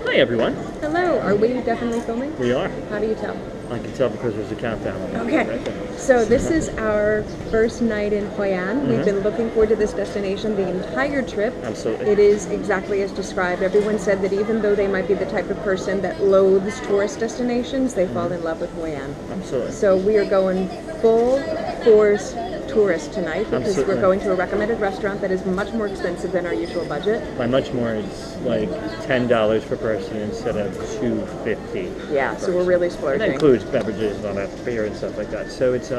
Hi everyone. Hello, are we definitely filming? We are. How do you tell? I can tell because there's a countdown. Okay, Right there. so this is our first night in Hoi An. We've been looking forward to this destination the entire trip. Absolutely. It is exactly as described. Everyone said that even though they might be the type of person that loathes tourist destinations, they fall in love with Hoi An. Absolutely. So we are going full force tourist tonight because Absolutely. we're going to a recommended restaurant that is much more expensive than our usual budget. By much more, it's like $10 per person instead of $2.50. Yeah, so we're really That splurging. includes beverages and all that, beer and stuff like that. So it's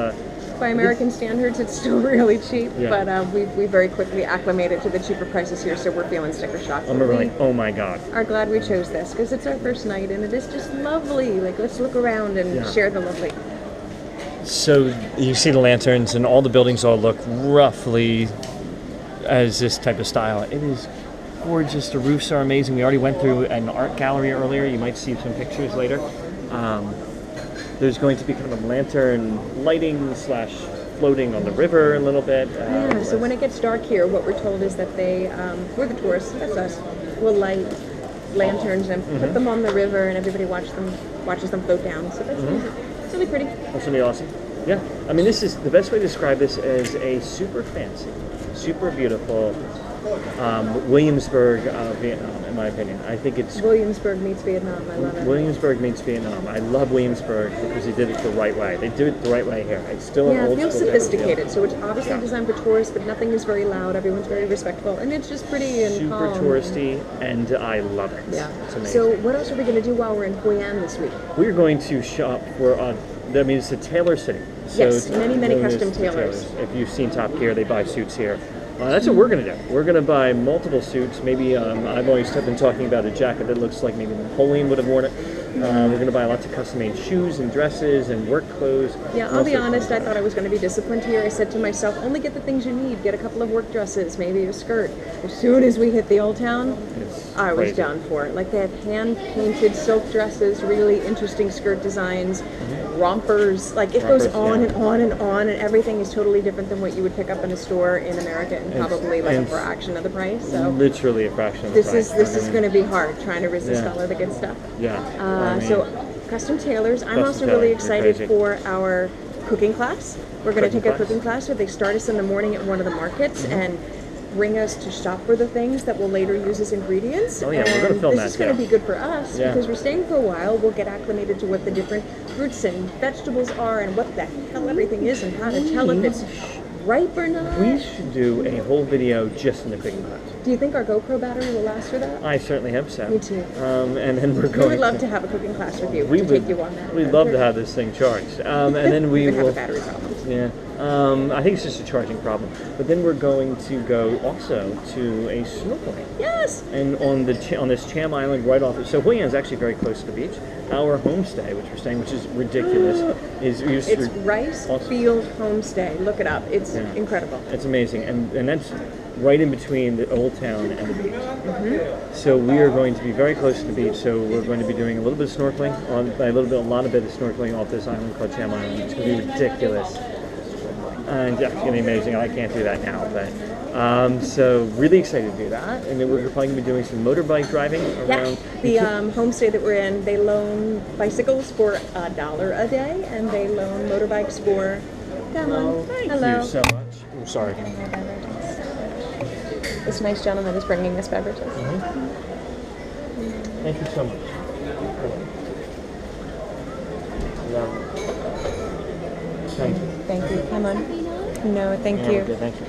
By American standards, it's still really cheap, Yeah. but we very quickly acclimated to the cheaper prices here, so we're feeling sticker shock. I remember We like, oh my god. are glad we chose this because it's our first night and it is just lovely. Like, let's look around and Yeah. share the lovely. So you see the lanterns and all the buildings all look roughly as this type of style. It is gorgeous. The roofs are amazing. We already went through an art gallery earlier. You might see some pictures later. There's going to be kind of lantern lighting slash floating on the river a little bit. Yeah, so when it gets dark here, what we're told is that they, for the tourists, that's us, will light lanterns and put them on the river and everybody watches them float down. So that's it's really pretty. That's gonna be awesome. Yeah, I mean, this is the best way to describe this as a super fancy, super beautiful Williamsburg, Vietnam, in my opinion. I think it's Williamsburg meets Vietnam. I love it. Williamsburg meets Vietnam. I love Williamsburg because they did it the right way. They do it the right way here. It's still Yeah, an it old feels school type of sophisticated. deal. So it's obviously Yeah. designed for tourists, but nothing is very loud. Everyone's very respectful, and it's just pretty and Super calm. touristy, and I love it. Yeah. It's amazing. So what else are we going to do while we're in Hoi An this week? We're going to shop for, I mean, it's a tailor city. So Yes, it's many known custom as the tailors. If you've seen Top Gear, they buy suits here. That's what we're going to do. We're going to buy multiple suits. Maybe I've always been talking about a jacket that looks like maybe Napoleon would have worn it. We're going to buy lots of custom-made shoes and dresses and work clothes. Yeah, I'll be honest, I thought I was going to be disciplined here. I said to myself, only get the things you need. Get a couple of work dresses, maybe a skirt. As soon as we hit the Old Town, I was crazy. done for it. Like, they have hand-painted silk dresses, really interesting skirt designs, rompers. Like, it goes Rompers, on yeah. and on and on, and everything is totally different than what you would pick up in a store in America, and probably like a and fraction of the price. So Literally a fraction of the price. this is going to be hard, trying to resist Yeah. all of the good stuff. Yeah. I mean, So custom tailors. I'm Custom also tailoring, really you're excited crazy. for our cooking class. We're going to Cooking take a class? cooking class where they start us in the morning at one of the markets and bring us to shop for the things that we'll later use as ingredients. Oh, yeah, we're and gonna film this that is going to too. be good for us Yeah. because we're staying for a while. We'll get acclimated to what the different fruits and vegetables are and what the hell everything is and how to tell if it's ripe or not. we should do a whole video just in the cooking class. Do you think our GoPro battery will last for that? I certainly hope so. Me too. And then we're We going would love to have a cooking class with you we to would, take you on that. We'd love to adventure. have this thing charged. And then we We have will. a battery problem. Yeah. I think it's just a charging problem. But then we're going to go also to a snorkeling. Yes. And on this Cham Island right off. So Hoi An is actually very close to the beach. Our homestay, which we're staying, which is ridiculous, is It's Rice Awesome. Field Homestay. Look it up. It's Yeah. incredible. It's amazing, and that's right in between the old town and the beach. So we are going to be very close to the beach. So we're going to be doing a little bit of snorkeling a lot of snorkeling off this island called Cham Island. It's going to be ridiculous, and it's going to be amazing. I can't do that now, but so really excited to do that. And then we're probably going to be doing some motorbike driving Yeah. around. The homestay that we're in, they loan bicycles for $1 a day, and they loan motorbikes for. Come on. Thank Hello. you so much. I'm sorry. This nice gentleman is bringing us beverages. Thank you so much. Thank you. Thank you. Come on. No, thank Yeah, you. okay, thank you.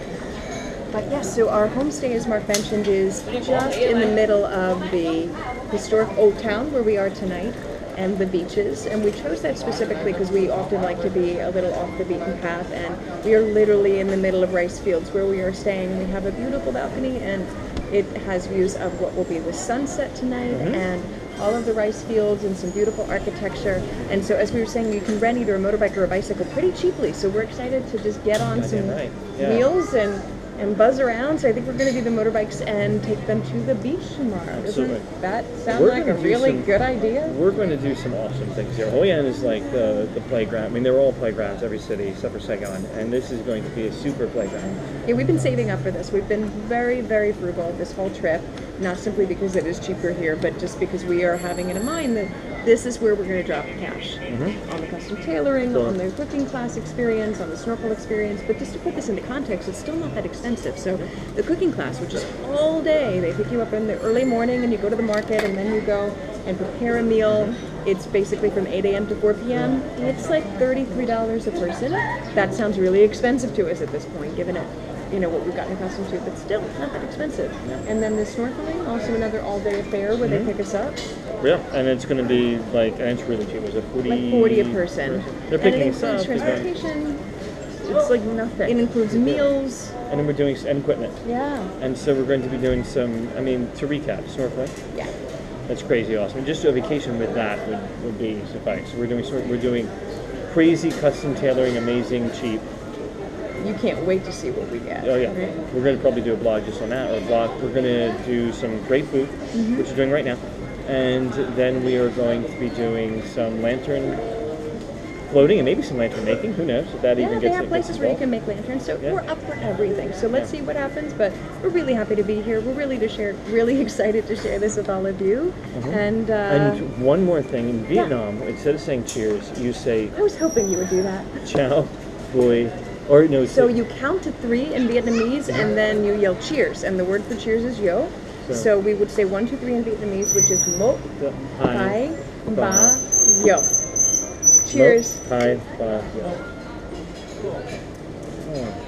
But yes, so our homestay, as Mark mentioned, is just in the middle of the historic Old Town where we are tonight and the beaches. And we chose that specifically because we often like to be a little off the beaten path. And we are literally in the middle of rice fields where we are staying. We have a beautiful balcony and it has views of what will be the sunset tonight and all of the rice fields and some beautiful architecture. And so as we were saying, you can rent either a motorbike or a bicycle pretty cheaply. So we're excited to just get on Goddamn some right. Yeah. wheels and buzz around. So I think we're going to do the motorbikes and take them to the beach tomorrow. Absolutely. Doesn't that sound We're like a gonna do really some- good idea? We're going to do some awesome things here. Hoi An is like the playground. I mean, they're all playgrounds, every city except for Saigon, and this is going to be a super playground. Yeah, we've been saving up for this. We've been very, very frugal this whole trip. not simply because it is cheaper here, but just because we are having it in mind that this is where we're going to drop the cash on the custom tailoring, on the cooking class experience, on the snorkel experience. But just to put this into context, it's still not that expensive. So the cooking class, which is all day, they pick you up in the early morning and you go to the market and then you go and prepare a meal. It's basically from 8 a.m. to 4 p.m. It's like $33 a person. That sounds really expensive to us at this point, given it, you know, what we've gotten accustomed to, but still not that expensive. And then the snorkeling, also another all-day affair where they pick us up. Yeah, and it's going to be like, and it's really cheap. It's a 40, like 40 a person. They're picking and it includes transportation. It's like nothing. It includes meals. And then we're doing and equipment. Yeah. And so we're going to be doing some. I mean, to recap, snorkeling. Yeah. That's crazy awesome. Just a vacation with that would be suffice. So we're doing crazy custom tailoring, amazing, cheap. You can't wait to see what we get. Oh yeah, right? We're going to probably do a blog just on that, or a blog. We're going to do some great food, which we're doing right now, and then we are going to be doing some lantern floating and maybe some lantern making. Who knows if that even gets. They have places where you can make lanterns, so we're up for everything. So let's see what happens. But we're really happy to be here. We're really excited to share this with all of you. And one more thing in Vietnam, instead of saying cheers, you say. I was hoping you would do that. Ciao, boy. Or no. So you count to 3 in Vietnamese, and then you yell cheers. And the word for cheers is yo. So we would say 1, 2, 3 in Vietnamese, which is mo, hai, ba, yo. Cheers. Mo, hai, ba, yo. Oh.